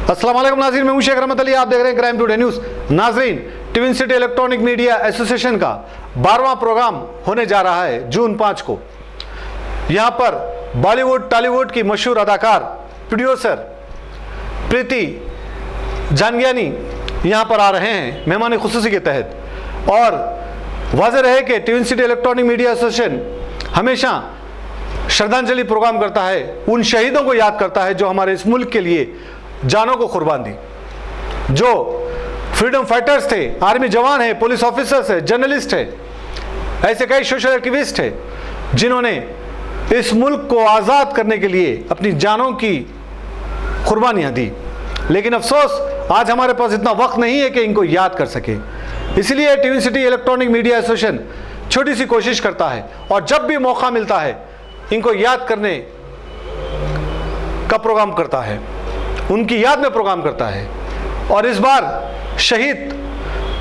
अस्सलाम वालेकुम नाज़रीन, मैं हूं शेख रहमत अली। आप देख रहे हैं क्राइम टुडे न्यूज़। नाज़रीन, twin city electronic media association का 12वां प्रोग्राम होने जा रहा है जून 5 को। यहां पर बॉलीवुड टॉलीवुड की मशहूर अदाकार प्रोड्यूसर प्रीति जानगियानी यहां पर आ रहे हैं मेहमान खुसूसी के तहत। और वाज़ेह रहे कि twin city electronic media association हमेशा श्रद्धांजलि प्रोग्राम करता है, उन शहीदों को याद करता है जो हमारे इस मुल्क के लिए जानों को कुर्बान दी, जो फ्रीडम फाइटर्स थे, आर्मी जवान है, पुलिस ऑफिसर्स है, जर्नलिस्ट है, ऐसे कई सोशल एक्टिविस्ट है जिन्होंने इस मुल्क को आज़ाद करने के लिए अपनी जानों की कुर्बानियाँ दी। लेकिन अफसोस आज हमारे पास इतना वक्त नहीं है कि इनको याद कर सके। इसलिए twin city electronic media association छोटी सी कोशिश करता है और जब भी मौका मिलता है इनको याद करने का प्रोग्राम करता है, उनकी याद में प्रोग्राम करता है। और इस बार शहीद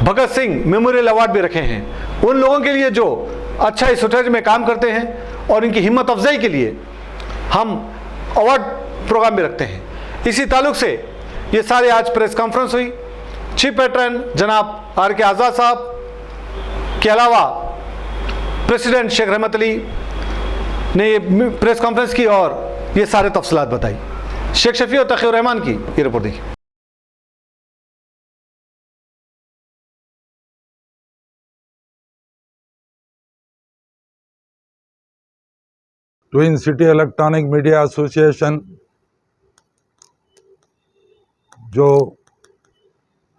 भगत सिंह मेमोरियल अवार्ड भी रखे हैं उन लोगों के लिए जो अच्छा इस क्षेत्र में काम करते हैं, और इनकी हिम्मत अफजाई के लिए हम अवार्ड प्रोग्राम भी रखते हैं। इसी ताल्लुक से ये सारे आज प्रेस कॉन्फ्रेंस हुई। चीफ पैट्रन जनाब आर.के. आज़ाद साहब के अलावा प्रेसिडेंट शेख रहमत अली ने ये प्रेस कॉन्फ्रेंस की और ये सारे तफसीलात बताई। शेख शफी और तकी रहमान की ये रिपोर्ट देखिए। Twin city electronic media association जो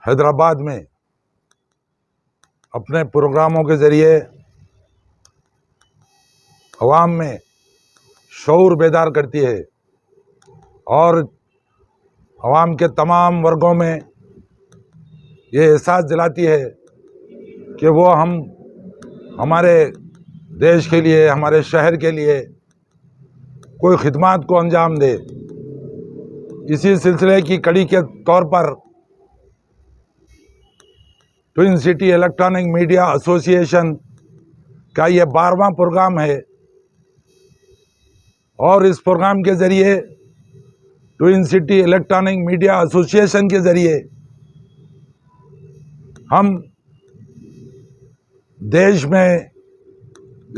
हैदराबाद में अपने प्रोग्रामों के ज़रिए अवाम में शऊर बेदार करती है और अवाम के तमाम वर्गों में ये एहसास दिलाती है कि वो हम हमारे देश के लिए, हमारे शहर के लिए कोई खिदमत को अंजाम दे। इसी सिलसिले की कड़ी के तौर पर twin city electronic media association का ये 12वां प्रोग्राम है और इस प्रोग्राम के ज़रिए twin city electronic media association के ज़रिए हम देश में,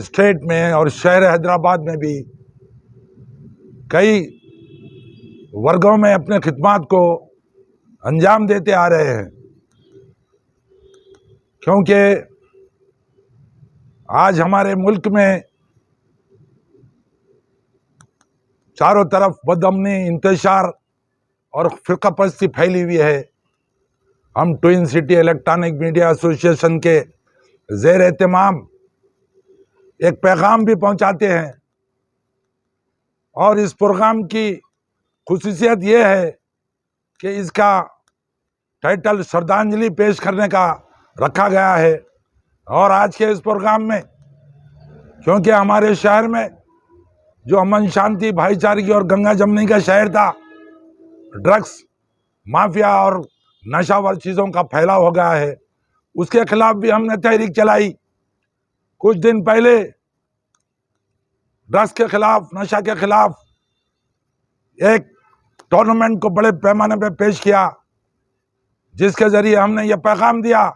स्टेट में और शहर हैदराबाद में भी कई वर्गों में अपने खिदमत को अंजाम देते आ रहे हैं, क्योंकि आज हमारे मुल्क में चारों तरफ बदअमनी, इंतशार और फ़िरक़ापरस्ती फैली हुई है। हम twin city electronic media association के ज़ेर एहतमाम एक पैगाम भी पहुंचाते हैं और इस प्रोग्राम की खुसूसियत ये है कि इसका टाइटल श्रद्धांजलि पेश करने का रखा गया है। और आज के इस प्रोग्राम में क्योंकि हमारे शहर में जो अमन शांति भाईचारे और गंगा जमनी का शहर था, ड्रग्स माफिया और नशावर चीज़ों का फैलाव हो गया है, उसके खिलाफ भी हमने तहरीक चलाई। कुछ दिन पहले ड्रग्स के खिलाफ, नशा के खिलाफ एक टूर्नामेंट को बड़े पैमाने पर पेश किया, जिसके ज़रिए हमने ये पैगाम दिया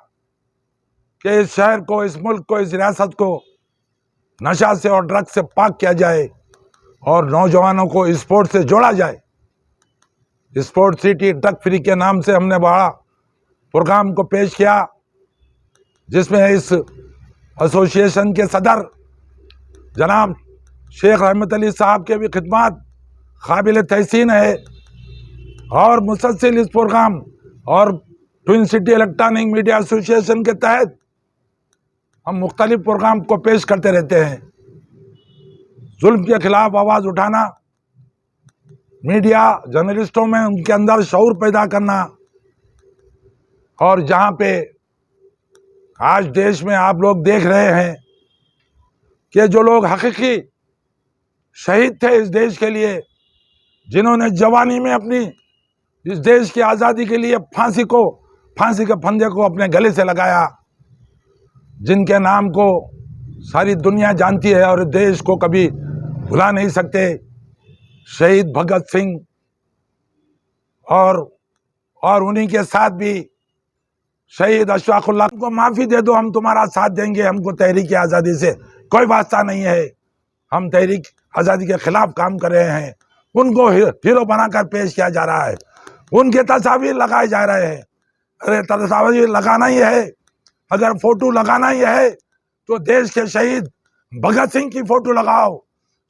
कि इस शहर को, इस मुल्क को, इस रियासत को नशा से और ड्रग्स से पाक किया जाए और नौजवानों को स्पोर्ट्स से जोड़ा जाए। स्पोर्ट्स सिटी ड्रग फ्री के नाम से हमने बड़ा प्रोग्राम को पेश किया, जिसमें इस एसोसिएशन के सदर जनाब शेख रहमत अली साहब के भी खिदमत काबिल तहसीन है और मुसलसल इस प्रोग्राम और twin city electronic media association के तहत हम मुख्तलिफ प्रोग्राम को पेश करते रहते हैं। जुल्म के खिलाफ आवाज़ उठाना, मीडिया जर्नलिस्टों में उनके अंदर शऊर पैदा करना, और जहाँ पे आज देश में आप लोग देख रहे हैं कि जो लोग हकीकी शहीद थे इस देश के लिए, जिन्होंने जवानी में अपनी इस देश की आज़ादी के लिए फांसी के फंदे को अपने गले से लगाया, जिनके नाम को सारी दुनिया जानती है और देश को कभी भुला नहीं सकते, शहीद भगत सिंह और और उन्हीं के साथ भी शहीद अशफाकुल्लाह को माफ़ी दे दो, हम तुम्हारा साथ देंगे, हमको तहरीक आज़ादी से कोई वास्ता नहीं है, हम तहरीक आज़ादी के खिलाफ काम कर रहे हैं। उनको हीरो बनाकर पेश किया जा रहा है, उनके तस्वीर लगाए जा रहे हैं। अरे तस्वीर लगाना ही है, अगर फोटो लगाना ही है तो देश के शहीद भगत सिंह की फोटो लगाओ,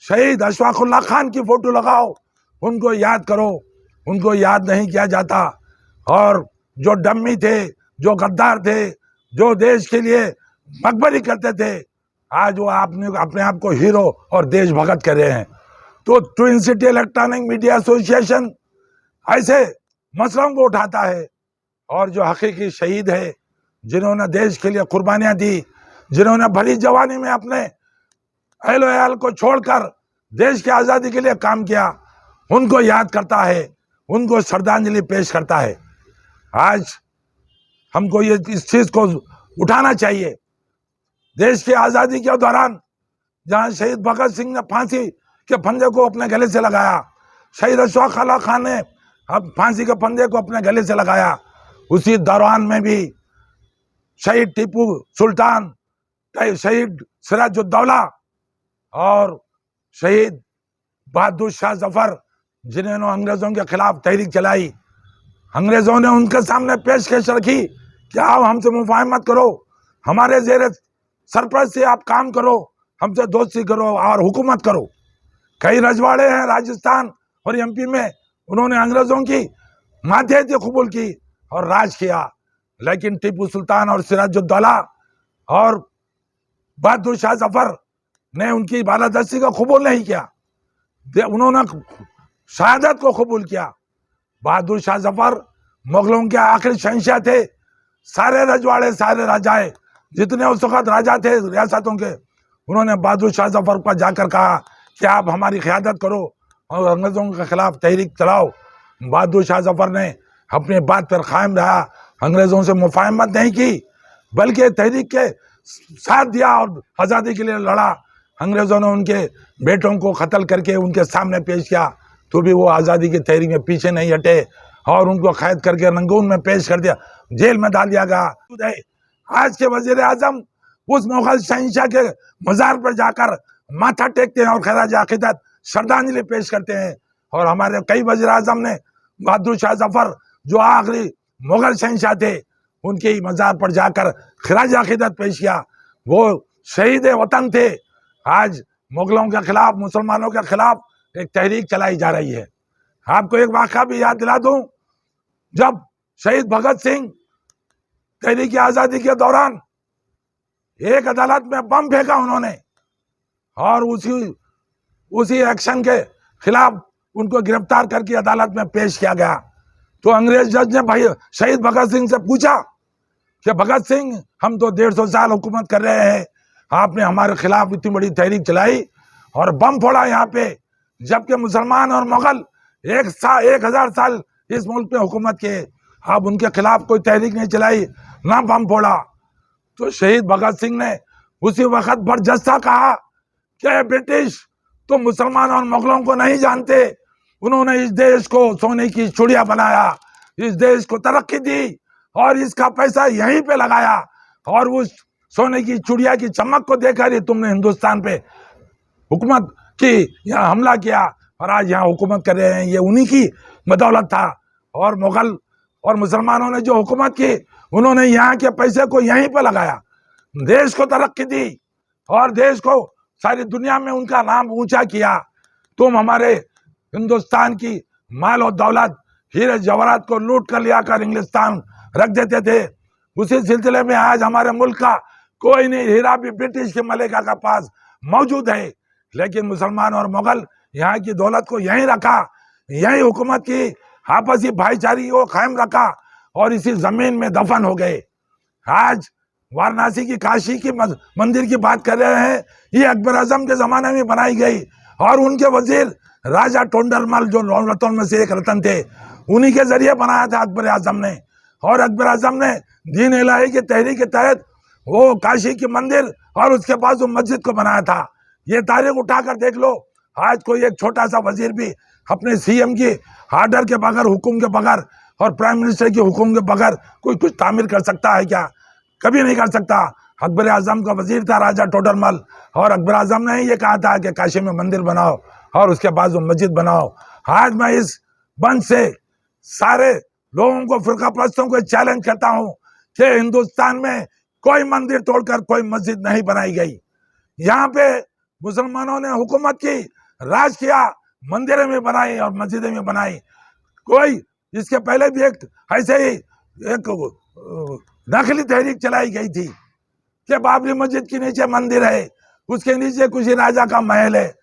शहीद अशफाकुल्लाह खान की फोटो लगाओ, उनको याद करो। उनको याद नहीं किया जाता। और जो डम्मी थे, जो गद्दार थे, जो देश के लिए मकबरी करते थे, आज वो आपने अपने आप को हीरो और देशभक्त कर रहे हैं। तो twin city electronic media association ऐसे मसलों को उठाता है, और जो हकीकी शहीद है, जिन्होंने देश के लिए कुर्बानियां दी, जिन्होंने भली जवानी में अपने अहल वयाल को छोड़कर देश की आज़ादी के लिए काम किया, उनको याद करता है, उनको श्रद्धांजलि पेश करता है। आज हमको ये इस चीज को उठाना चाहिए। देश की आज़ादी के दौरान जहां शहीद भगत सिंह ने फांसी के फंदे को अपने गले से लगाया, शहीद अशफाकुल्लाह खान ने अब फांसी के फंदे को अपने गले से लगाया, उसी दौरान में भी शहीद टीपू सुल्तान, शहीद सिराजुद्दौला और शहीद बहादुर शाह जफर, जिन्होंने अंग्रेजों के खिलाफ तहरीक चलाई, अंग्रेजों ने उनके सामने पेशकश रखी कि आप हमसे मुफाहमत करो, हमारे जेर सरपरस्त से आप काम करो, हमसे दोस्ती करो और हुकूमत करो। कई रजवाड़े हैं राजस्थान और एमपी में, उन्होंने अंग्रेजों की मातहती कबूल की और राज किया, लेकिन टीपू सुल्तान और सिराजुद्दौला और बहादुर शाह जफर ने उनकी बालादस्ती को कबूल नहीं किया, उन्होंने शहादत को कबूल किया। बहादुर शाह जफर मुगलों के आखिरी शहंशाह थे। सारे रजवाड़े, सारे राजाए, जितने उस वक्त राजा थे रियासतों के, उन्होंने बहादुर शाह जफर पर जाकर कहा कि आप हमारी क़यादत करो और अंग्रेजों के खिलाफ तहरीक चलाओ। बहादुर शाह जफर ने अपनी बात पर कायम रहा, अंग्रेजों से मुफाहमत नहीं की, बल्कि तहरीक के साथ दिया और आज़ादी के लिए लड़ा। अंग्रेजों ने उनके बेटों को कत्ल करके उनके सामने पेश किया, तो भी वो आज़ादी की तहरीक में पीछे नहीं हटे और उनको कैद करके रंगून में पेश कर दिया, जेल में डाल दिया गया। आज के वजीर आजम उस मुगल शहंशाह के मज़ार पर जाकर माथा टेकते हैं और खराज अकीदत श्रद्धांजलि पेश करते हैं। और हमारे कई वजीर आजम ने बहादुर शाह जफर, जो आखिरी मुगल शहंशाह थे, उनके मज़ार पर जाकर खराज अकीदत पेश किया। वो शहीद वतन थे। आज मुगलों के खिलाफ, मुसलमानों के खिलाफ एक तहरीक चलाई जा रही है। आपको एक वाक़या भी याद दिला दूं, जब शहीद भगत सिंह तहरीक आज़ादी के दौरान एक अदालत में बम फेंका उन्होंने, और उसी एक्शन के खिलाफ उनको गिरफ्तार करके अदालत में पेश किया गया। तो अंग्रेज जज ने भाई शहीद भगत सिंह से पूछा कि भगत सिंह, हम तो 150 साल हुकूमत कर रहे हैं, आपने हमारे खिलाफ इतनी बड़ी तहरीक चलाई और बम फोड़ा यहाँ पे, जबकि मुसलमान और मुगल 1000 साल इस मुल्क में हुकूमत किए, आप उनके खिलाफ कोई तहरीक नहीं चलाई, ना बम फोड़ा। तो शहीद भगत सिंह ने उसी वक्त बरजस्ता कहा कि ब्रिटिश तो मुसलमान और मुगलों को नहीं जानते, उन्होंने इस देश को सोने की चिड़िया बनाया, इस देश को तरक्की दी और इसका पैसा यहीं पे लगाया, और उस सोने की चिड़िया की चमक को देखकर ही तुमने हिंदुस्तान पे हुकूमत की, यहाँ हमला किया और आज यहाँ हुकूमत कर रहे हैं। ये उन्हीं की बदौलत था। और मुगल और मुसलमानों ने जो हुकूमत की, उन्होंने यहाँ के पैसे को यहीं पे लगाया, देश को तरक्की दी और देश को सारी दुनिया में उनका नाम ऊंचा किया। तुम हमारे हिंदुस्तान की माल और दौलत, हीरे जवाहरात को लूट कर लिया कर इंग्लिस्तान रख देते थे। उसी सिलसिले में आज हमारे मुल्क का कोई नहीं हीरा भी ब्रिटिश के मलिका का पास मौजूद है, लेकिन मुसलमान और मुगल यहाँ की दौलत को यहीं रखा, यहीं हुकूमत की, आपसी भाईचारे को कायम रखा और इसी जमीन में दफन हो गए। आज वाराणसी की, काशी की मंदिर की बात कर रहे हैं, ये अकबर आजम के जमाने में बनाई गई और उनके वजीर राजा टोंडरमल, जो 9 रत्नों में से एक रत्न थे, उन्हीं के जरिए बनाया था अकबर आजम ने। और अकबर आजम ने दीन इलाही की तहरीक के तहत वो काशी की मंदिर और उसके पास वो मस्जिद को बनाया था। ये तारीख उठाकर देख लो, आज कोई एक छोटा सा वजीर भी अपने सीएम की आर्डर के बगैर, हुक्म के बगैर और प्राइम मिनिस्टर के हुक्म के बगैर कोई कुछ तामीर कर सकता है क्या? कभी नहीं कर सकता। अकबर आजम का वजीर था राजा टोडरमल, और अकबर आजम ने ये कहा था कि काशी में मंदिर बनाओ और उसके बाद वो मस्जिद बनाओ। आज मैं इस मंच से सारे लोगों को, फिरका परस्तों को चैलेंज करता हूं कि हिंदुस्तान में कोई मंदिर तोड़कर कोई मस्जिद नहीं बनाई गई। यहाँ पे मुसलमानों ने हुकूमत की, राज किया, मंदिरें में बनाई और मस्जिदें में बनाई। कोई इसके पहले भी एक ऐसे ही एक दाखिली तहरीक चलाई गई थी कि बाबरी मस्जिद के नीचे मंदिर है, उसके नीचे कुछ राजा का महल है।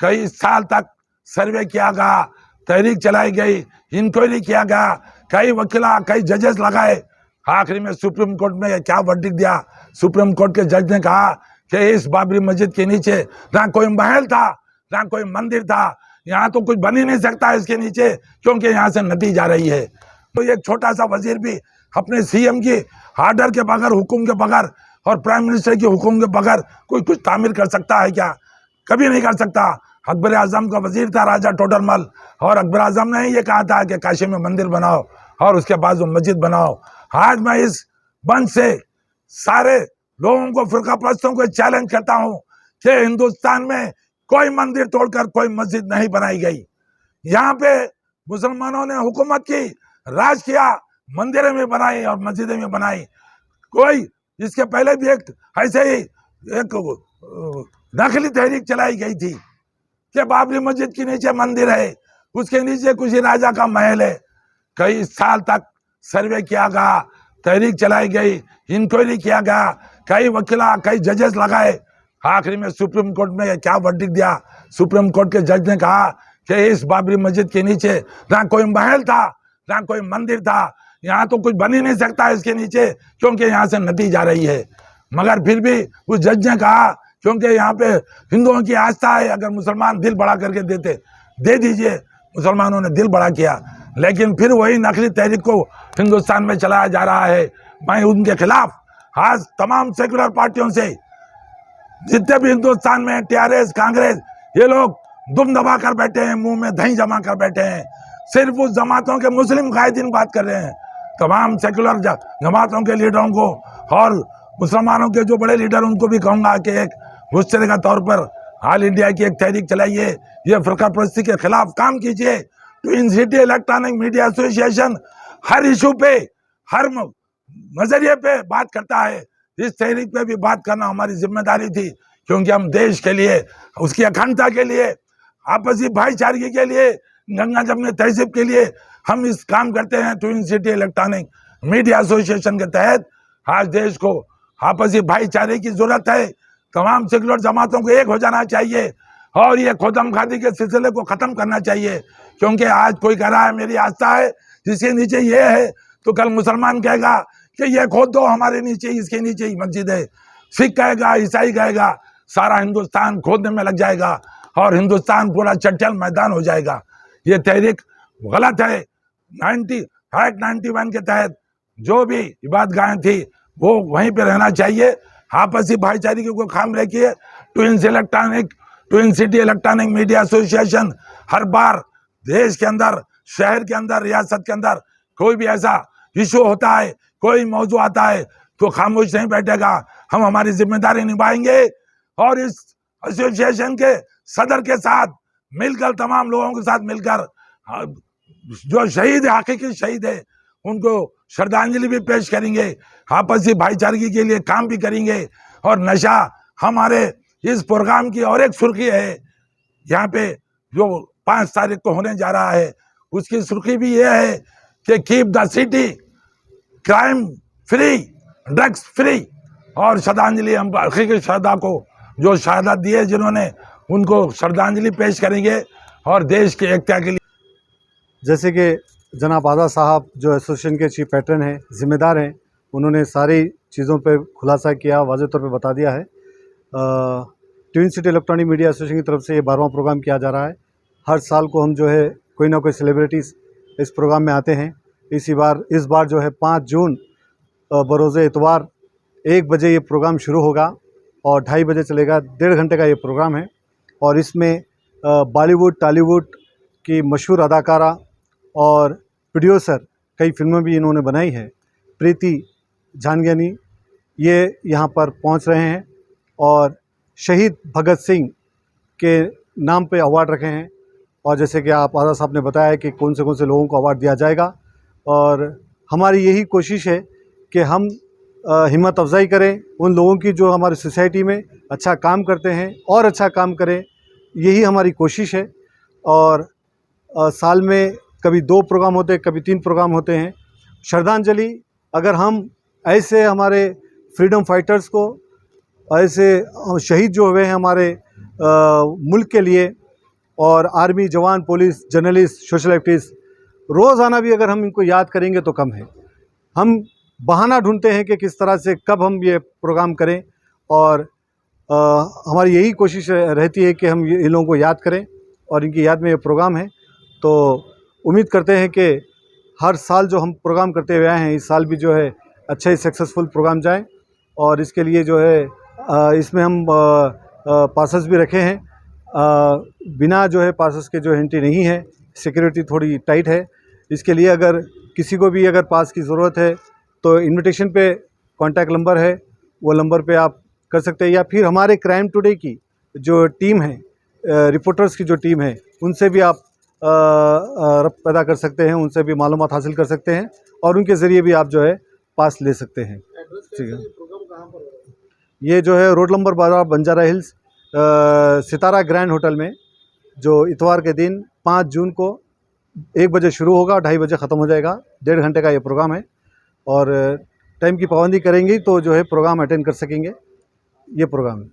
कई साल तक सर्वे किया गया, तहरीक चलाई गई, इंक्वायरी किया गया, कई वकीला, कई जजेस लगाए। आखिरी में सुप्रीम कोर्ट में क्या वर्डिक्ट दिया? सुप्रीम कोर्ट के जज ने कहा कि इस बाबरी मस्जिद के नीचे ना कोई महल था, ना कोई मंदिर था, यहाँ तो कुछ बन ही नहीं सकता इसके नीचे, क्योंकि यहाँ से नदी जा रही है। तो एक छोटा सा वजीर भी अपने सीएम की आर्डर के बगैर, हुक्म के बगैर और प्राइम मिनिस्टर के हुक्म के बगैर कोई कुछ तामीर कर सकता है क्या? कभी नहीं कर सकता। अकबर आजम का वजीर था राजा टोडरमल, और अकबर आजम ने ये कहा था कि काशी में मंदिर बनाओ और उसके बाद वो मस्जिद बनाओ। आज मैं इस मंच से सारे लोगों को, फिरका परस्तों को चैलेंज करता हूं कि हिंदुस्तान में कोई मंदिर तोड़कर कोई मस्जिद नहीं बनाई गई। यहाँ पे मुसलमानों ने हुकूमत की, राज किया, मंदिरें में बनाई और मस्जिदें में बनाई। कोई इसके पहले भी एक ऐसे ही एक दाखिली तहरीक चलाई गई थी कि बाबरी मस्जिद के नीचे मंदिर है, उसके नीचे कुछ राजा का महल है। कई साल तक सर्वे किया गया, तहरीक चलाई गई, इंक्वायरी किया गया, कई वकीला, कई जजेस लगाए। आखिरी में सुप्रीम कोर्ट में क्या वर्डिक्ट दिया? सुप्रीम कोर्ट के जज ने कहा कि इस बाबरी मस्जिद के नीचे ना कोई महल था, ना कोई मंदिर था, यहाँ तो कुछ बन ही नहीं सकता इसके नीचे, क्योंकि यहाँ से नदी जा रही है। मगर फिर भी उस जज ने कहा, क्योंकि यहाँ पे हिंदुओं की आस्था है, अगर मुसलमान दिल बड़ा करके देते, दे दीजिए। मुसलमानों ने दिल बड़ा किया, लेकिन फिर वही नकली तहरीक को हिंदुस्तान में चलाया जा रहा है। मैं उनके खिलाफ आज तमाम सेकुलर पार्टियों से, जितने भी हिंदुस्तान में टीआरएस, कांग्रेस, ये लोग दुम दबा कर बैठे हैं, मुंह में दही जमा कर बैठे हैं। सिर्फ उस जमातों के मुस्लिम कायदीन बात कर रहे हैं। तमाम सेकुलर जमातों के लीडरों को और मुसलमानों के जो बड़े लीडर, उनको भी कहूंगा कि एक मुश्तरका का तौर पर ऑल इंडिया की एक तहरीक चलाइए, ये फिरका परस्ती के खिलाफ काम कीजिए। Twin city electronic media association हर इशू पे, हर नजरिए पे बात करता है। इस तहरीक पे भी बात करना हमारी जिम्मेदारी थी, क्योंकि हम देश के लिए, उसकी अखंडता के लिए, आपसी भाईचारे के लिए, गंगा जमनी तहजीब के लिए हम इस काम करते हैं। Twin city electronic media association के तहत आज देश को आपसी भाईचारे की जरूरत है। तमाम सेकुलर जमातों को एक हो जाना चाहिए और ये खुदमखादी के सिलसिले को खत्म करना चाहिए। क्योंकि आज कोई कह रहा है मेरी आस्था है, जिसके नीचे ये है, तो कल मुसलमान कहेगा कि ये खोद दो हमारे नीचे, इसके नीचे ही मस्जिद है। सिख कहेगा, ईसाई कहेगा, सारा हिंदुस्तान खोदने में लग जाएगा और हिंदुस्तान पूरा चट्टान मैदान हो जाएगा। ये तहरीक गलत है। 91 के तहत जो भी इबादतगाहें थी वो वहीं पे रहना चाहिए। आपसी भाईचारे को खाम रखिए। Twin city electronic media association हर बार देश के अंदर, शहर के अंदर, रियासत के अंदर कोई भी ऐसा इशू होता है, कोई मौजू आता है, तो खामोश नहीं बैठेगा। हम हमारी जिम्मेदारी निभाएंगे और इस एसोसिएशन के सदर के साथ मिलकर, तमाम लोगों के साथ मिलकर, जो शहीद है, हकीकी शहीद है, उनको श्रद्धांजलि भी पेश करेंगे। आपसी भाईचारे के लिए काम भी करेंगे। और नशा हमारे इस प्रोग्राम की और एक सुर्खी है। यहाँ पे जो 5 तारीख को होने जा रहा है, उसकी सुर्खी भी ये है कि keep the city crime free, drugs free. और श्रद्धांजलि, हम हकीकी शहदा को जो शहादत दी है जिन्होंने, उनको श्रद्धांजलि पेश करेंगे और देश की एकता के लिए। जैसे कि जनाब आज़ा साहब जो एसोसिएशन के चीफ पैटर्न हैं, जिम्मेदार हैं, उन्होंने सारी चीज़ों पे खुलासा किया, वाज़े तौर पे बता दिया है। Twin city electronic media association की तरफ से ये 12वां प्रोग्राम किया जा रहा है। हर साल को हम जो है कोई ना कोई सेलिब्रिटीज़ इस प्रोग्राम में आते हैं। इस बार जो है 5 जून बरोज़ इतवार 1 बजे ये प्रोग्राम शुरू होगा और 2:30 बजे चलेगा। 1.5 घंटे का ये प्रोग्राम है और इसमें बॉलीवुड, टॉलीवुड की मशहूर अदाकारा और प्रोड्यूसर कई फिल्में भी इन्होंने बनाई है, प्रीति झानगियानी, ये यहाँ पर पहुँच रहे हैं और शहीद भगत सिंह के नाम पे अवार्ड रखे हैं। और जैसे कि आप आज़ाद साहब ने बताया कि कौन से लोगों को अवार्ड दिया जाएगा, और हमारी यही कोशिश है कि हम हिम्मत अफजाई करें उन लोगों की जो हमारी सोसाइटी में अच्छा काम करते हैं और अच्छा काम करें, यही हमारी कोशिश है। और साल में कभी 2 प्रोग्राम होते हैं, कभी 3 प्रोग्राम होते हैं। श्रद्धांजलि, अगर हम ऐसे हमारे फ्रीडम फाइटर्स को, ऐसे शहीद जो हुए हैं हमारे मुल्क के लिए, और आर्मी जवान, पुलिस, जर्नलिस्ट, सोशल एक्टिविस्ट, रोज़ाना भी अगर हम इनको याद करेंगे तो कम है। हम बहाना ढूंढते हैं कि किस तरह से कब हम ये प्रोग्राम करें, और हमारी यही कोशिश रहती है कि हम इन लोगों को याद करें और इनकी याद में ये प्रोग्राम है। तो उम्मीद करते हैं कि हर साल जो हम प्रोग्राम करते हुए आए हैं, इस साल भी जो है अच्छे सक्सेसफुल प्रोग्राम जाए। और इसके लिए जो है इसमें हम पासेस भी रखे हैं, बिना जो है पासेस के जो एंट्री नहीं है, सिक्योरिटी थोड़ी टाइट है। इसके लिए अगर किसी को भी अगर पास की ज़रूरत है तो इनविटेशन पे कॉन्टैक्ट नंबर है, वो नंबर पे आप कर सकते हैं, या फिर हमारे क्राइम टुडे की जो टीम है, रिपोर्टर्स की जो टीम है, उनसे भी आप रब्त पैदा कर सकते हैं, उनसे भी मालूमात हासिल कर सकते हैं और उनके ज़रिए भी आप जो है पास ले सकते हैं। ठीक है, ये जो है रोड नंबर 12 बंजारा हिल्स सितारा ग्रैंड होटल में, जो इतवार के दिन 5 जून को 1 बजे शुरू होगा, 2:30 बजे ख़त्म हो जाएगा। 1.5 घंटे का ये प्रोग्राम है और टाइम की पाबंदी करेंगे तो जो है प्रोग्राम अटेंड कर सकेंगे। ये प्रोग्राम है।